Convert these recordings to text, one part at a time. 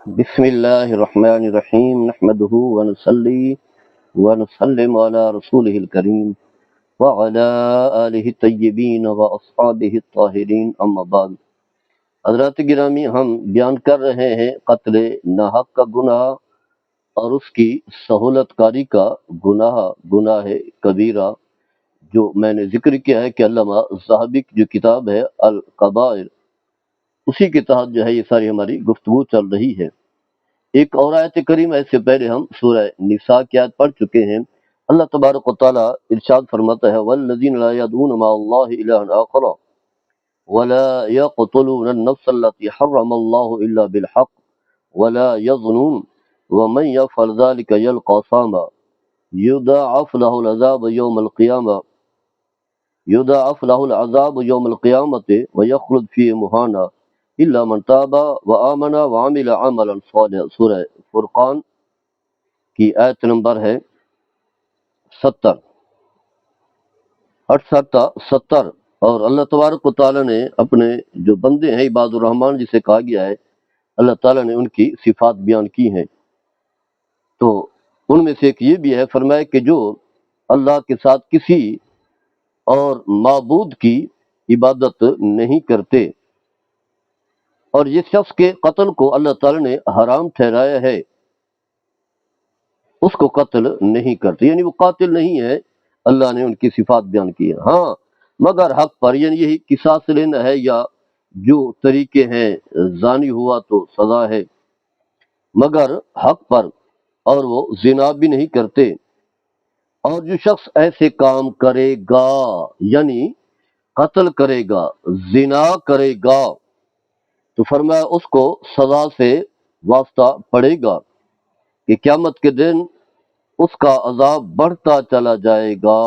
بسم اللہ الرحمن الرحیم نحمده ونصلی ونسلم علی رسولہ الکریم وعلی آلہ الطیبین واصحابہ الطاہرین اما بعد۔ حضرات گرامی، ہم بیان کر رہے ہیں قتل ناحق کا گناہ اور اس کی سہولت کاری کا گناہ کبیرہ، جو میں نے ذکر کیا ہے کہ علامہ ذہبی کی جو کتاب ہے الکبائر، اسی کے تحت جو ہے یہ ساری ہماری گفتگو چل رہی ہے۔ ایک اور آیت کریمہ اس سے پہلے ہم سورہ نساء کی آیت پڑھ چکے ہیں۔ اللہ تبارک و تعالیٰ ارشاد فرماتا ہے والذین لا يدعون مع اللہ الہا آخر ولا يقتلون النفس التي حرم اللہ الا بالحق ولا يظنون ومن يفعل ذلك يلقى صاما يضاعف له العذاب يوم القيامة ويخلد فيه مهانا الا من تاب وآمن وعمل عملا صالحا۔ سورہ فرقان کی آیت نمبر ہے 70 اور اللہ تبارک و تعالیٰ نے اپنے جو بندے ہیں عباد الرحمن جسے کہا گیا ہے، اللہ تعالیٰ نے ان کی صفات بیان کی ہیں۔ تو ان میں سے ایک یہ بھی ہے، فرمایا کہ جو اللہ کے ساتھ کسی اور معبود کی عبادت نہیں کرتے، اور جس شخص کے قتل کو اللہ تعالیٰ نے حرام ٹھہرایا ہے اس کو قتل نہیں کرتے، یعنی وہ قاتل نہیں ہے۔ اللہ نے ان کی صفات بیان کی ہے، ہاں مگر حق پر، یعنی یہی قصاص لینا ہے یا جو طریقے ہیں، زانی ہوا تو سزا ہے مگر حق پر، اور وہ زنا بھی نہیں کرتے۔ اور جو شخص ایسے کام کرے گا، یعنی قتل کرے گا، زنا کرے گا، تو فرمایا اس کو سزا سے واسطہ پڑے گا کہ قیامت کے دن اس کا عذاب بڑھتا چلا جائے گا،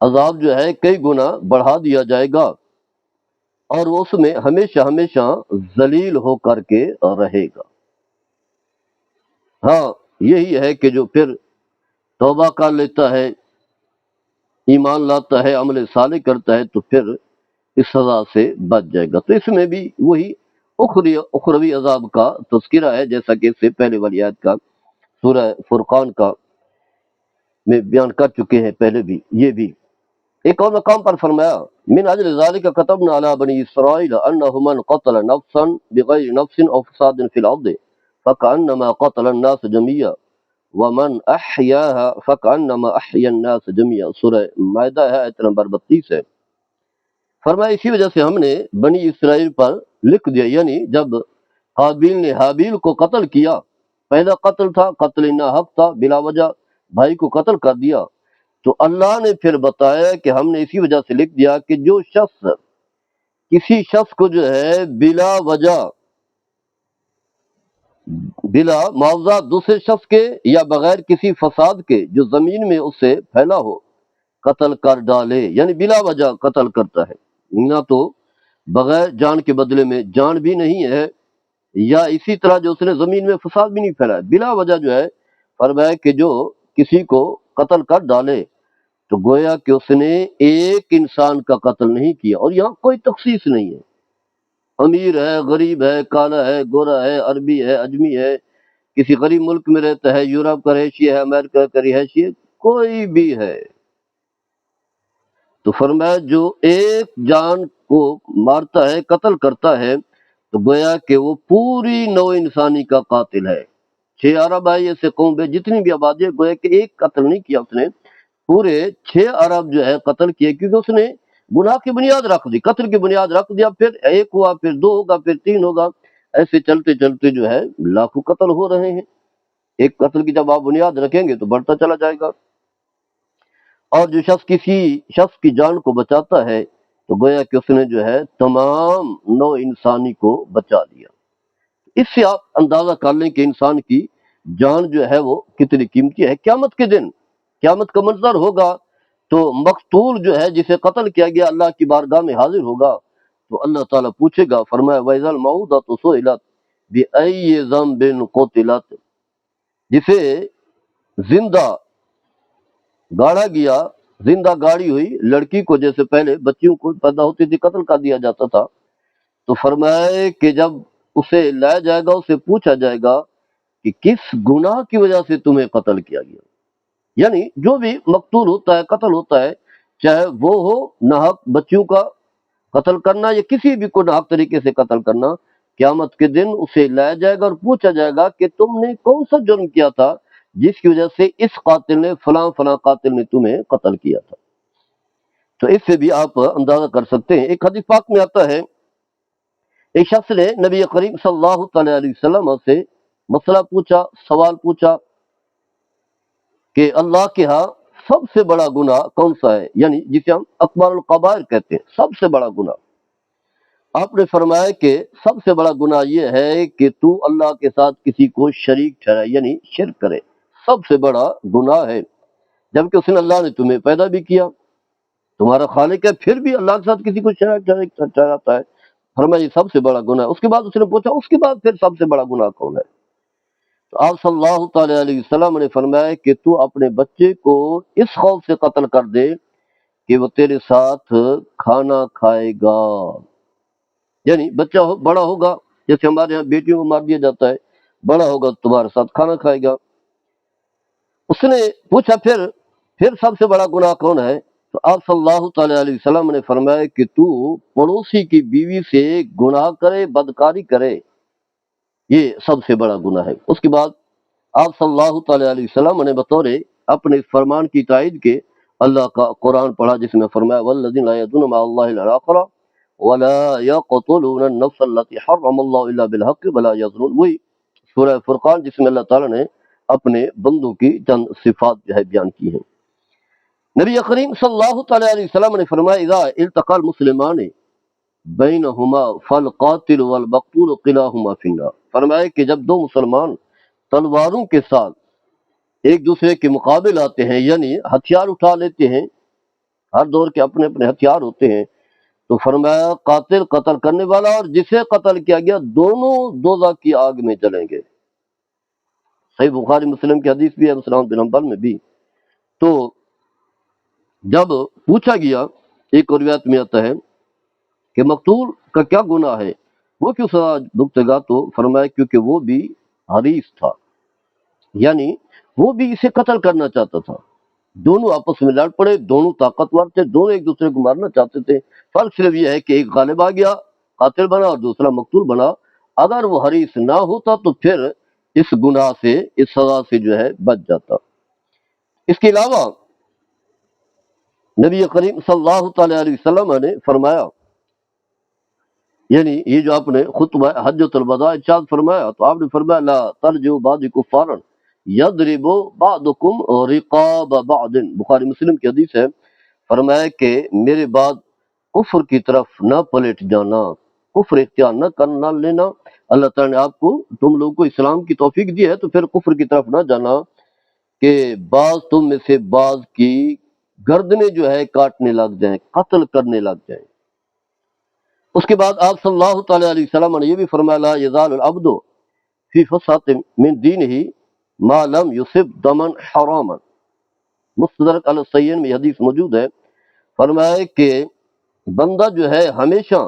عذاب جو ہے کئی گنا بڑھا دیا جائے گا، اور وہ اس میں ہمیشہ ہمیشہ ذلیل ہو کر کے رہے گا۔ ہاں یہی ہے کہ جو پھر توبہ کر لیتا ہے، ایمان لاتا ہے، عمل صالح کرتا ہے، تو پھر اس سزا سے بچ جائے گا۔ تو اس میں بھی وہی اخروی عذاب کا تذکرہ ہے، جیسا کہ اس سے پہلے والی آیت کا سورہ فرقان کا میں بیان کر چکے ہیں پہلے بھی۔ یہ بھی ایک اور مقام پر فرمایا من اجل ذلك كتبنا على بني اسرائيل انه من قتل نفسا بغير نفس او فساد في الارض فكانما قتل الناس جميعا ومن احياها فكانما احيا الناس جميعا۔ سورہ مائدہ ہے، آیت نمبر 32 ہے۔ فرمایا اسی وجہ سے ہم نے بنی اسرائیل پر لکھ دیا، یعنی جب حابیل نے حابیل کو قتل کیا، پہلا قتل تھا، قتل ناحق تھا، بلا وجہ بھائی کو قتل کر دیا، تو اللہ نے پھر بتایا کہ ہم نے اسی وجہ سے لکھ دیا کہ جو شخص کسی شخص کو جو ہے بلا وجہ، بلا معاوضہ دوسرے شخص کے یا بغیر کسی فساد کے جو زمین میں اس سے پھیلا ہو، قتل کر ڈالے، یعنی بلا وجہ قتل کرتا ہے، نہ تو بغیر جان کے بدلے میں جان بھی نہیں ہے، یا اسی طرح جو اس نے زمین میں فساد بھی نہیں پھیلایا، بلا وجہ جو ہے فرمایا کہ جو کسی کو قتل کر ڈالے، تو گویا کہ اس نے ایک انسان کا قتل نہیں کیا، اور یہاں کوئی تخصیص نہیں ہے، امیر ہے، غریب ہے، کالا ہے، گورا ہے، عربی ہے، اجمی ہے، کسی غریب ملک میں رہتا ہے، یورپ کا رہائشی ہے، امریکہ کا رہائشی ہے، کوئی بھی ہے۔ تو فرمایا جو ایک جان کو مارتا ہے، قتل کرتا ہے، تو گویا کہ وہ پوری نو انسانی کا قاتل ہے۔ 6 ارب ہے ایسے قوم ہے، جتنی بھی آبادی ہے، گویا کہ ایک قتل نہیں کیا اس نے، پورے 6 ارب جو ہے قتل کیے، کیونکہ اس نے گناہ کی بنیاد رکھ دی، قتل کی بنیاد رکھ دیا، پھر ایک ہوا، پھر 2 ہوگا، پھر 3 ہوگا، ایسے چلتے چلتے جو ہے لاکھوں قتل ہو رہے ہیں۔ ایک قتل کی جب آپ بنیاد رکھیں گے تو بڑھتا چلا جائے گا۔ اور جو شخص کسی شخص کی جان کو بچاتا ہے تو گویا کہ اس نے جو ہے تمام نو انسانی کو بچا لیا۔ اس سے آپ اندازہ کر لیں کہ انسان کی جان جو ہے وہ کتنی قیمتی ہے۔ قیامت کے دن قیامت کا منظر ہوگا تو مقتول جو ہے جسے قتل کیا گیا اللہ کی بارگاہ میں حاضر ہوگا، تو اللہ تعالیٰ پوچھے گا، فرمایا وَإِذَا الْمَوْءُودَةُ سُئِلَتْ بِأَيِّ ذَنبٍ قُتِلَتْ، جسے زندہ گاڑا گیا، زندہ گاڑی ہوئی لڑکی کو، جیسے پہلے بچیوں کو پیدا ہوتی تھی قتل کر دیا جاتا تھا، تو فرمایا کہ جب اسے لایا جائے گا، اسے پوچھا جائے گا کہ کس گناہ کی وجہ سے تمہیں قتل کیا گیا۔ یعنی جو بھی مقتول ہوتا ہے، قتل ہوتا ہے، چاہے وہ ہو ناحق بچیوں کا قتل کرنا یا کسی بھی کو ناحق طریقے سے قتل کرنا، قیامت کے دن اسے لایا جائے گا اور پوچھا جائے گا کہ تم نے کون سا جرم کیا تھا جس کی وجہ سے اس قاتل نے، فلاں فلاں قاتل نے تمہیں قتل کیا تھا۔ تو اس سے بھی آپ اندازہ کر سکتے ہیں۔ ایک حدیث پاک میں آتا ہے، ایک شخص نے نبی کریم صلی اللہ تعالی علیہ وسلم سے مسئلہ پوچھا، سوال پوچھا کہ اللہ کے ہاں سب سے بڑا گناہ کون سا ہے، یعنی جسے ہم اکبر القبائر کہتے ہیں، سب سے بڑا گناہ۔ آپ نے فرمایا کہ سب سے بڑا گناہ یہ ہے کہ تو اللہ کے ساتھ کسی کو شریک ٹھہرائے، یعنی شرک کرے، سب سے بڑا گناہ ہے، جبکہ اس نے اللہ نے تمہیں پیدا بھی کیا، تمہارا خالق ہے، پھر بھی اللہ کے ساتھ کسی کو شریک ٹھہراتا ہے۔ فرمایا یہ سب سے بڑا گناہ ہے۔ اس کے بعد اس نے پوچھا اس کے بعد پھر سب سے بڑا گناہ کون ہے؟ تو آپ صلی اللہ تعالی علیہ وسلم نے فرمایا کہ تو اپنے بچے کو اس خوف سے قتل کر دے کہ وہ تیرے ساتھ کھانا کھائے گا، یعنی بچہ بڑا ہوگا، جیسے ہمارے یہاں بیٹیوں کو مار دیا جاتا ہے، بڑا ہوگا تو تمہارے ساتھ کھانا کھائے گا۔ اس نے پوچھا پھر سب سے بڑا گناہ کون ہے؟ تو آپ صلی اللہ تعالی علیہ وسلم نے فرمایا کہ تو پڑوسی کی بیوی سے گناہ کرے، بدکاری کرے، یہ سب سے بڑا گناہ ہے۔ اس کے بعد آپ صلی اللہ تعالی علیہ وسلم نے بطور اپنے فرمان کی تائید کے اللہ کا قرآن پڑھا، جس میں فرمایا والذین لا یدعون مع اللہ الہ اخر ولا یقتلون النفس التي حرم اللہ الا بالحق ولا یزنون، وہی سورہ فرقان جس میں اللہ تعالیٰ نے اپنے بندوں کی چند صفات جو ہے بیان کی ہیں۔ نبی کریم صلی اللہ تعالی علیہ وسلم نے فرمایا اذا التقى المسلمان بینہما فالقاتل والمقتول قلاہما فی النار، فرمایا کہ جب دو مسلمان تلواروں کے ساتھ ایک دوسرے کے مقابل آتے ہیں، یعنی ہتھیار اٹھا لیتے ہیں، ہر دور کے اپنے اپنے ہتھیار ہوتے ہیں، تو فرمایا قاتل قتل کرنے والا اور جسے قتل کیا گیا دونوں دوزخ کی آگ میں جلیں گے۔ صحیح بخاری مسلم کی حدیث بھی ہے، مسلم بن حنبل میں بھی۔ تو جب پوچھا گیا، ایک اور روایت میں آتا ہے کہ مقتول کا کیا گناہ ہے، وہ کیوں سزا بھگتے گا، تو فرمایا کیونکہ وہ بھی حریص تھا، یعنی وہ بھی اسے قتل کرنا چاہتا تھا، دونوں آپس میں لڑ پڑے، دونوں طاقتور تھے، دونوں ایک دوسرے کو مارنا چاہتے تھے، فرق صرف یہ ہے کہ ایک غالب آ گیا قاتل بنا اور دوسرا مقتول بنا۔ اگر وہ حریص نہ ہوتا تو پھر اس گناہ سے، اس سزا سے جو ہے بچ جاتا۔ اس کے علاوہ نبی کریم صلی اللہ تعالی علیہ وسلم نے فرمایا، یعنی یہ جو آپ نے خطبہ حجۃ الوداع ارشاد فرمایا، تو آپ نے فرمایا لا ترجعوا بعدی کفارا یضرب بعضکم رقاب بعض، بخاری مسلم کی حدیث ہے، فرمایا کہ میرے بعد کفر کی طرف نہ پلٹ جانا، کفر اختیار نہ لینا۔ اللہ تعالیٰ نے آپ کو، تم لوگوں کو اسلام کی توفیق دی ہے، تو پھر کفر کی طرف نہ جانا کہ بعض تم میں سے بعض کی گردنیں جو ہے کاٹنے لگ جائیں، قتل کرنے لگ جائیں۔ اس کے بعد آپ صلی اللہ تعالی علیہ وسلم نے یہ بھی فرمایا لا یزال العبد فی فسحۃ من دینہ ما لم یصب دما حراما، مستدرک علی الصحیحین میں یہ حدیث موجود ہے۔ فرمایا کہ بندہ جو ہے ہمیشہ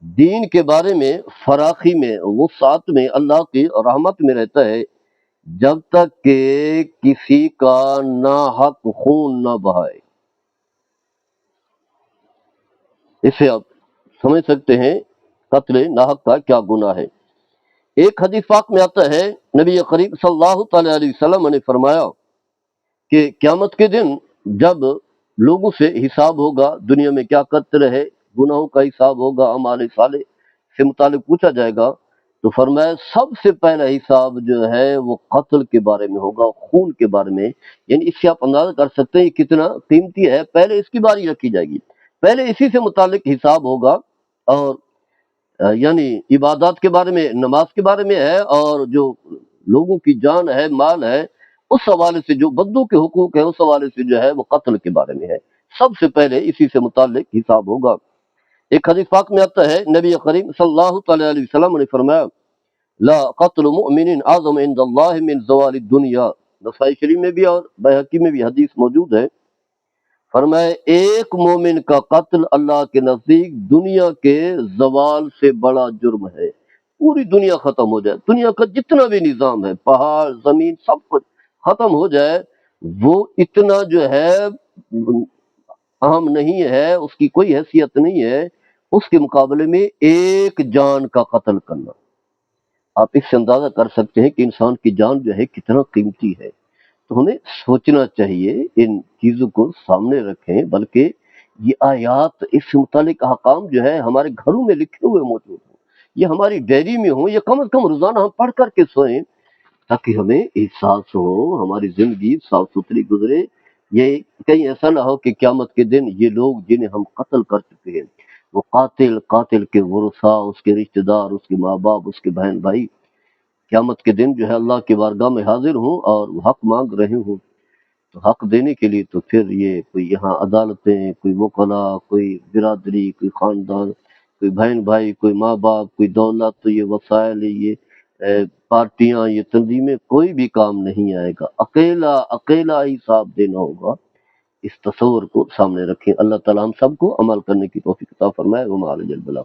دین کے بارے میں فراخی میں، وسعت میں، اللہ کی رحمت میں رہتا ہے، جب تک کہ کسی کا ناحق خون نہ بہائے۔ اسے آپ سمجھ سکتے ہیں قتل ناحق کا کیا گناہ ہے۔ ایک حدیث پاک میں آتا ہے، نبی کریم صلی اللہ تعالی علیہ وسلم نے فرمایا کہ قیامت کے دن جب لوگوں سے حساب ہوگا، دنیا میں کیا کرتے رہے، گناہوں کا حساب ہوگا، اعمال صالح سے متعلق پوچھا جائے گا، تو فرمایا سب سے پہلا حساب جو ہے وہ قتل کے بارے میں ہوگا، خون کے بارے میں۔ یعنی اس سے آپ اندازہ کر سکتے ہیں یہ کتنا قیمتی ہے، پہلے اس کی باری رکھی جائے گی، پہلے اسی سے متعلق حساب ہوگا۔ اور یعنی عبادات کے بارے میں، نماز کے بارے میں ہے، اور جو لوگوں کی جان ہے، مال ہے، اس حوالے سے جو بندوں کے حقوق ہیں، اس حوالے سے جو ہے وہ قتل کے بارے میں ہے، سب سے پہلے اسی سے متعلق حساب ہوگا۔ ایک حدیث پاک میں آتا ہے، نبی کریم صلی اللہ تعالی علیہ وسلم نے فرمایا لا قتل مؤمن اعظم عند اللہ من زوال الدنیا، نسائی شریف میں بھی اور بہقی میں بھی حدیث موجود ہے۔ فرمایا ایک مومن کا قتل اللہ کے نزدیک دنیا کے زوال سے بڑا جرم ہے، پوری دنیا ختم ہو جائے، دنیا کا جتنا بھی نظام ہے، پہاڑ زمین سب کچھ ختم ہو جائے، وہ اتنا جو ہے اہم نہیں ہے، اس کی کوئی حیثیت نہیں ہے اس کے مقابلے میں ایک جان کا قتل کرنا۔ آپ اس سے اندازہ کر سکتے ہیں کہ انسان کی جان جو ہے کتنا قیمتی ہے۔ تو ہمیں سوچنا چاہیے، ان چیزوں کو سامنے رکھیں، بلکہ یہ آیات، اس سے متعلق احکام جو ہے ہمارے گھروں میں لکھے ہوئے موجود ہوں، یہ ہماری ڈائری میں ہوں، یہ کم از کم روزانہ ہم پڑھ کر کے سوئیں، تاکہ ہمیں احساس ہو، ہماری زندگی صاف ستھری گزرے۔ یہ کہیں ایسا نہ ہو کہ قیامت کے دن یہ لوگ جنہیں ہم قتل کر چکے ہیں، وہ قاتل کے ورثاء، اس کے رشتہ دار، اس کے ماں باپ، اس کے بہن بھائی، قیامت کے دن جو ہے اللہ کی بارگاہ میں حاضر ہوں اور وہ حق مانگ رہے ہوں، تو حق دینے کے لیے تو پھر یہ کوئی یہاں عدالتیں، کوئی وکلاء، کوئی برادری، کوئی خاندان، کوئی بہن بھائی، کوئی ماں باپ، کوئی دولت، یہ وسائل، یہ پارٹیاں، یہ تنظیمیں، کوئی بھی کام نہیں آئے گا، اکیلا ہی حساب دینا ہوگا۔ اس تصور کو سامنے رکھیں۔ اللہ تعالی ہم سب کو عمل کرنے کی توفیق عطا فرمائے۔ وما علینا الا البلاغ۔